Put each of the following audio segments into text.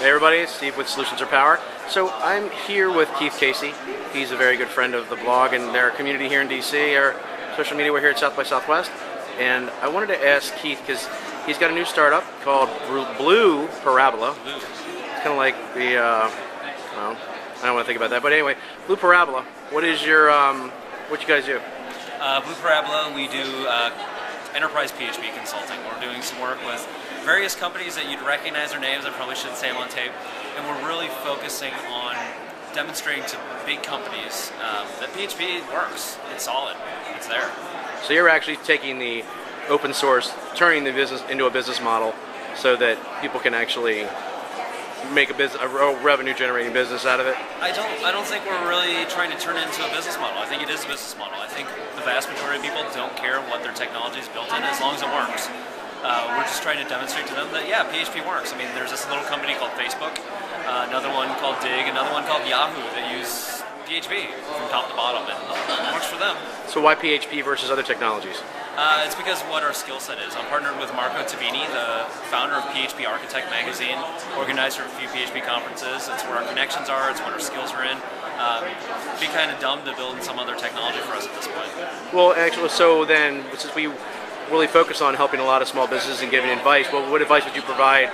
Hey everybody, it's Steve with Solutions or Power. So I'm here with Keith Casey. He's a very good friend of the blog and their community here in DC, our social media. We're here at South by Southwest. And I wanted to ask Keith, because he's got a new startup called Blue Parabola. It's kind of like the, well, I don't want to think about that. But anyway, Blue Parabola, what is your, what you guys do? Blue Parabola, we do enterprise PHP consulting. We're doing some work with various companies that you'd recognize their names. I probably shouldn't say them on tape. And we're really focusing on demonstrating to big companies that PHP works. It's solid. It's there. So you're actually taking the open source, turning the business into a business model so that people can actually make a revenue generating business out of it? I don't think we're really trying to turn it into a business model. I think it is a business model. I think the vast majority of people don't care what their technology is built in as long as it works. We're just trying to demonstrate to them that, yeah, PHP works. I mean, there's this little company called Facebook, another one called Dig, another one called Yahoo that use PHP from top to bottom, and it works for them. So why PHP versus other technologies? It's because of what our skill set is. I'm partnered with Marco Tabini, the founder of PHP Architect magazine, organizer of a few PHP conferences. It's where our connections are, it's what our skills are in. It'd be kind of dumb to build some other technology for us at this point. Well, actually, so then, since we really focus on helping a lot of small businesses and giving advice, well, what advice would you provide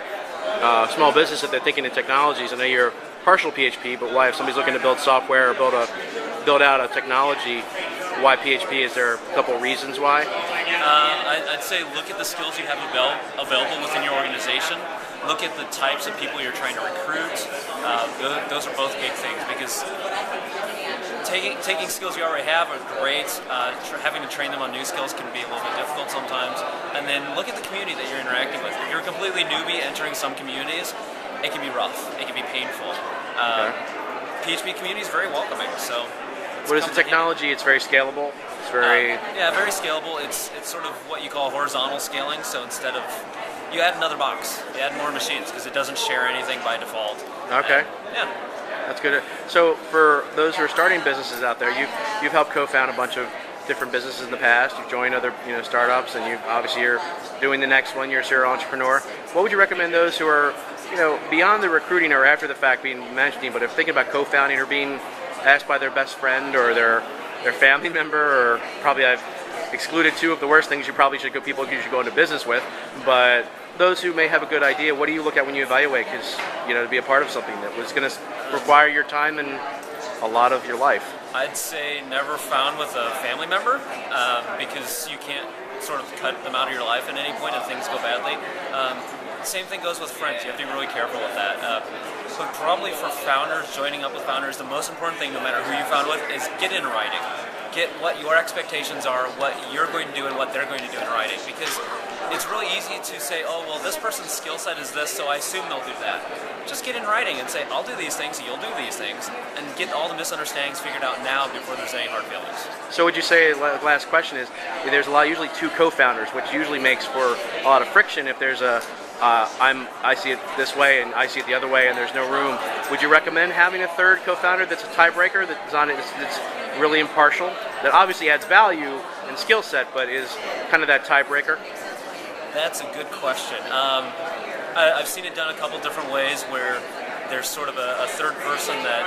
small business if they're thinking in technologies? I know you're partial PHP, but why, if somebody's looking to build software or build out a technology, why PHP? Is there a couple of reasons why? I'd say look at the skills you have available within your organization. Look at the types of people you're trying to recruit. Those are both big things, because taking skills you already have are great. Having to train them on new skills can be a little bit difficult sometimes. And then look at the community that you're interacting with. If you're a completely newbie entering some communities, it can be rough. It can be painful. PHP community is very welcoming. So. What is the technology? It's very scalable. It's very yeah, very scalable. It's sort of what you call horizontal scaling. So instead of you add another box, you add more machines because it doesn't share anything by default. Okay. Yeah. That's good. So for those who are starting businesses out there, you've helped co-found a bunch of different businesses in the past. You've joined other startups, and you're doing the next one. You're a serial entrepreneur. What would you recommend those who are beyond the recruiting or after the fact being managed team, but if thinking about co-founding or being asked by their best friend or their family member, or probably I've excluded two of the worst things people you should go into business with, but those who may have a good idea, what do you look at when you evaluate? Because to be a part of something that was going to require your time and a lot of your life. I'd say never found with a family member, because you can't sort of cut them out of your life at any point if things go badly. Same thing goes with friends. You have to be really careful with that. But probably for founders, joining up with founders, the most important thing, no matter who you found with, is get in writing. Get what your expectations are, what you're going to do, and what they're going to do in writing. Because it's really easy to say, oh, well, this person's skill set is this, so I assume they'll do that. Just get in writing and say, I'll do these things, you'll do these things, and get all the misunderstandings figured out now before there's any hard feelings. So would you say, last question is, there's usually two co-founders, which usually makes for a lot of friction if there's I see it this way and I see it the other way and there's no room. Would you recommend having a third co-founder that's a tiebreaker, that's really impartial, that obviously adds value and skill set, but is kind of that tiebreaker? That's a good question. I've seen it done a couple different ways where there's sort of a third person that,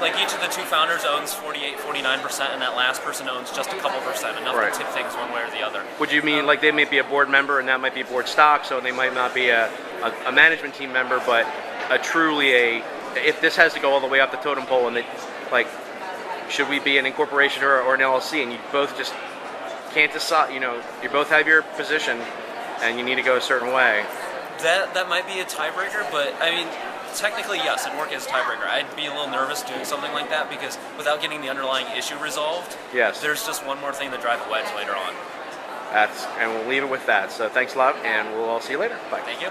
like each of the two founders owns 48, 49%, and that last person owns just a couple percent, enough to tip things one way or the other. Would you mean like they may be a board member and that might be board stock, so they might not be a management team member, but if this has to go all the way up the totem pole, and should we be an incorporation or an LLC, and you both just can't decide, you both have your position and you need to go a certain way. That might be a tiebreaker, but I mean, technically, yes, it'd work as a tiebreaker. I'd be a little nervous doing something like that because without getting the underlying issue resolved, there's just one more thing to drive a wedge later on. And we'll leave it with that. So thanks a lot, and we'll all see you later. Bye. Thank you.